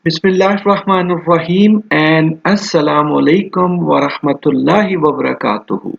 Bismillahirrahmanirrahim and Assalamu alaikum wa rahmatullahi wa barakatuhu.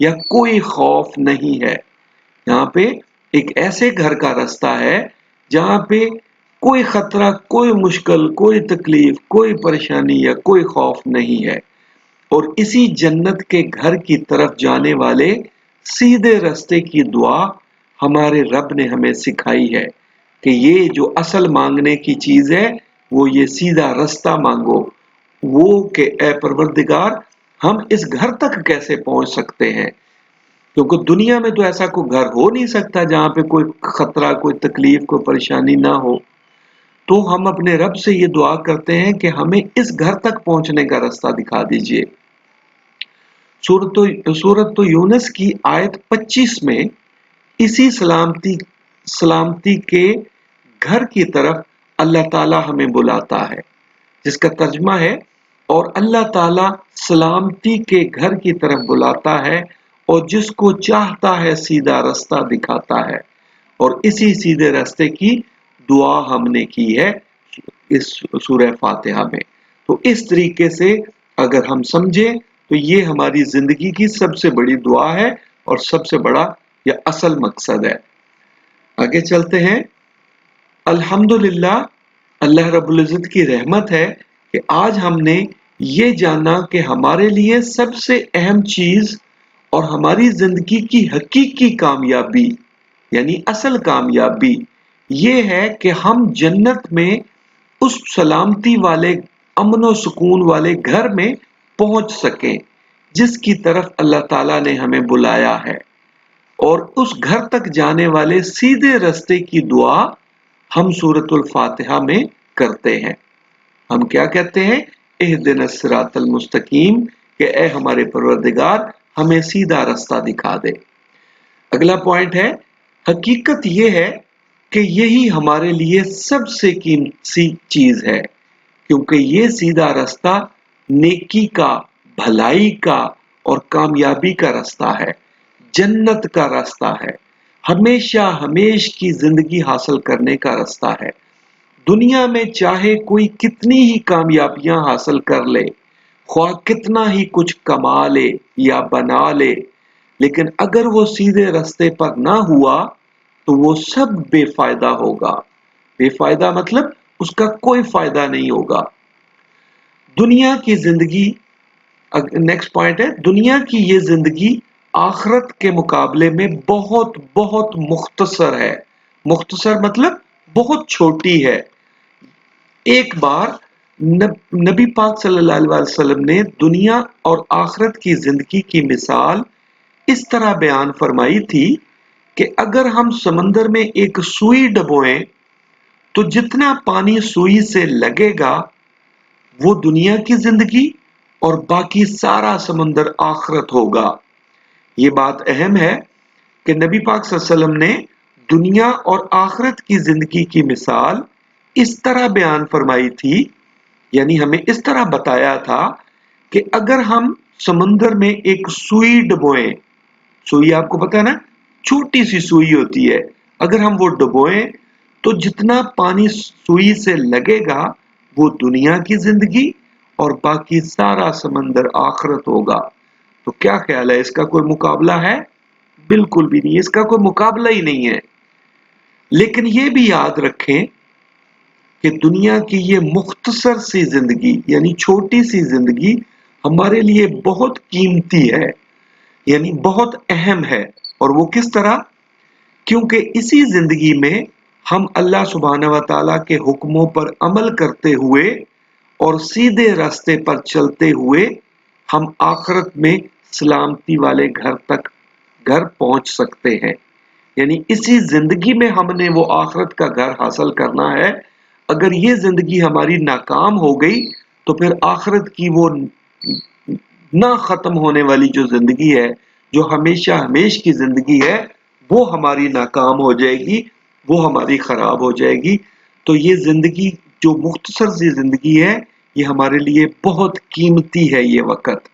یا کوئی خوف نہیں ہے. یہاں پہ ایک ایسے گھر کا راستہ ہے جہاں پہ کوئی خطرہ، کوئی مشکل، کوئی تکلیف، کوئی پریشانی یا کوئی خوف نہیں ہے. اور اسی جنت کے گھر کی طرف جانے والے سیدھے راستے کی دعا ہمارے رب نے ہمیں سکھائی ہے کہ یہ جو اصل مانگنے کی چیز ہے وہ یہ سیدھا راستہ مانگو. وہ کہ اے پروردگار ہم اس گھر تک کیسے پہنچ سکتے ہیں، کیونکہ دنیا میں تو ایسا کوئی گھر ہو نہیں سکتا جہاں پہ کوئی خطرہ، کوئی تکلیف، کوئی پریشانی نہ ہو. تو ہم اپنے رب سے یہ دعا کرتے ہیں کہ ہمیں اس گھر تک پہنچنے کا راستہ دکھا دیجئے. سورۃ یونس کی آیت 25 میں اسی سلامتی کے گھر کی طرف اللہ تعالی ہمیں بلاتا ہے، جس کا ترجمہ ہے اور اللہ تعالی سلامتی کے گھر کی طرف بلاتا ہے اور جس کو چاہتا ہے سیدھا راستہ دکھاتا ہے. اور اسی سیدھے راستے کی دعا ہم نے کی ہے اس سورہ فاتحہ میں. تو اس طریقے سے اگر ہم سمجھیں تو یہ ہماری زندگی کی سب سے بڑی دعا ہے اور سب سے بڑا یا اصل مقصد ہے. آگے چلتے ہیں. الحمدللہ، اللہ رب العزت کی رحمت ہے کہ آج ہم نے یہ جانا کہ ہمارے لیے سب سے اہم چیز اور ہماری زندگی کی حقیقی کامیابی یعنی اصل کامیابی یہ ہے کہ ہم جنت میں اس سلامتی والے، امن و سکون والے گھر میں پہنچ سکیں جس کی طرف اللہ تعالیٰ نے ہمیں بلایا ہے. اور اس گھر تک جانے والے سیدھے راستے کی دعا ہم سورۃ الفاتحہ میں کرتے ہیں. ہم کیا کہتے ہیں؟ اہدنا الصراط المستقیم، کہ اے ہمارے پروردگار ہمیں سیدھا راستہ دکھا دے. اگلا پوائنٹ ہے، حقیقت یہ ہے کہ یہی ہمارے لیے سب سے قیمتی چیز ہے، کیونکہ یہ سیدھا راستہ نیکی کا، بھلائی کا اور کامیابی کا راستہ ہے، جنت کا راستہ ہے، ہمیشہ ہمیش کی زندگی حاصل کرنے کا راستہ ہے. دنیا میں چاہے کوئی کتنی ہی کامیابیاں حاصل کر لے، خواہ کتنا ہی کچھ کما لے یا بنا لے، لیکن اگر وہ سیدھے راستے پر نہ ہوا تو وہ سب بے فائدہ ہوگا. بے فائدہ مطلب اس کا کوئی فائدہ نہیں ہوگا. دنیا کی زندگی، نیکسٹ پوائنٹ ہے، دنیا کی یہ زندگی آخرت کے مقابلے میں بہت بہت مختصر ہے. مختصر مطلب بہت چھوٹی ہے. ایک بار نبی پاک صلی اللہ علیہ وسلم نے دنیا اور آخرت کی زندگی کی مثال اس طرح بیان فرمائی تھی کہ اگر ہم سمندر میں ایک سوئی ڈبوئیں تو جتنا پانی سوئی سے لگے گا وہ دنیا کی زندگی اور باقی سارا سمندر آخرت ہوگا. یہ بات اہم ہے کہ نبی پاک صلی اللہ علیہ وسلم نے دنیا اور آخرت کی زندگی کی مثال اس طرح بیان فرمائی تھی، یعنی ہمیں اس طرح بتایا تھا کہ اگر ہم سمندر میں ایک سوئی ڈبوئیں، سوئی آپ کو پتا ہے نا، چھوٹی سی سوئی ہوتی ہے، اگر ہم وہ ڈبوئیں تو جتنا پانی سوئی سے لگے گا وہ دنیا کی زندگی اور باقی سارا سمندر آخرت ہوگا. تو کیا خیال ہے، اس کا کوئی مقابلہ ہے؟ بالکل بھی نہیں، اس کا کوئی مقابلہ ہی نہیں ہے. لیکن یہ بھی یاد رکھیں کہ دنیا کی یہ مختصر سی زندگی یعنی چھوٹی سی زندگی ہمارے لیے بہت قیمتی ہے، یعنی بہت اہم ہے. اور وہ کس طرح؟ کیونکہ اسی زندگی میں ہم اللہ سبحانہ و تعالیٰ کے حکموں پر عمل کرتے ہوئے اور سیدھے راستے پر چلتے ہوئے ہم آخرت میں سلامتی والے گھر پہنچ سکتے ہیں. یعنی اسی زندگی میں ہم نے وہ آخرت کا گھر حاصل کرنا ہے. اگر یہ زندگی ہماری ناکام ہو گئی تو پھر آخرت کی وہ نہ ختم ہونے والی جو زندگی ہے، جو ہمیشہ ہمیش کی زندگی ہے، وہ ہماری ناکام ہو جائے گی، وہ ہماری خراب ہو جائے گی. تو یہ زندگی جو مختصر سی زندگی ہے یہ ہمارے لیے بہت قیمتی ہے یہ وقت.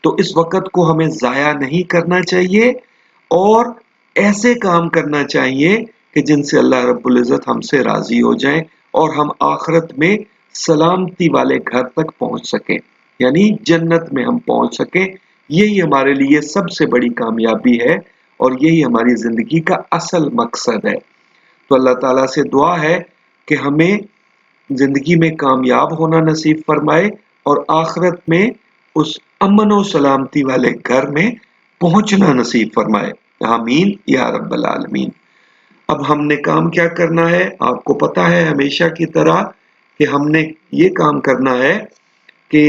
تو اس وقت کو ہمیں ضائع نہیں کرنا چاہیے اور ایسے کام کرنا چاہیے کہ جن سے اللہ رب العزت ہم سے راضی ہو جائیں اور ہم آخرت میں سلامتی والے گھر تک پہنچ سکیں، یعنی جنت میں ہم پہنچ سکیں. یہی ہمارے لیے سب سے بڑی کامیابی ہے اور یہی ہماری زندگی کا اصل مقصد ہے۔ تو اللہ تعالیٰ سے دعا ہے کہ ہمیں زندگی میں کامیاب ہونا نصیب فرمائے اور آخرت میں اس امن و سلامتی والے گھر میں پہنچنا نصیب فرمائے۔ آمین یا رب العالمین۔ اب ہم نے کام کیا کرنا ہے؟ آپ کو پتا ہے ہمیشہ کی طرح کہ ہم نے یہ کام کرنا ہے کہ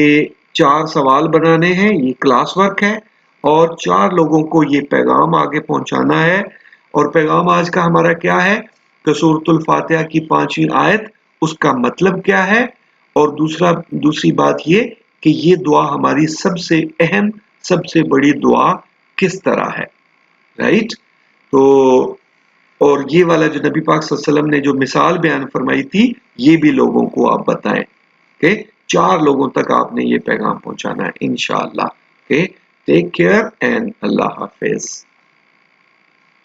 4 سوال بنانے ہیں، یہ کلاس ورک ہے، اور 4 لوگوں کو یہ پیغام آگے پہنچانا ہے۔ اور پیغام آج کا ہمارا کیا ہے کہ سورۃ الفاتحہ کی 5ویں آیت، اس کا مطلب کیا ہے، اور دوسری بات یہ کہ یہ دعا ہماری سب سے اہم، سب سے بڑی دعا کس طرح ہے، رائٹ؟ تو اور یہ والا جو نبی پاک صلی اللہ علیہ وسلم نے جو مثال بیان فرمائی تھی، یہ بھی لوگوں کو آپ بتائیں کہ 4 لوگوں تک آپ نے یہ پیغام پہنچانا ہے انشاءاللہ۔ ٹیک کیئر اینڈ اللہ حافظ۔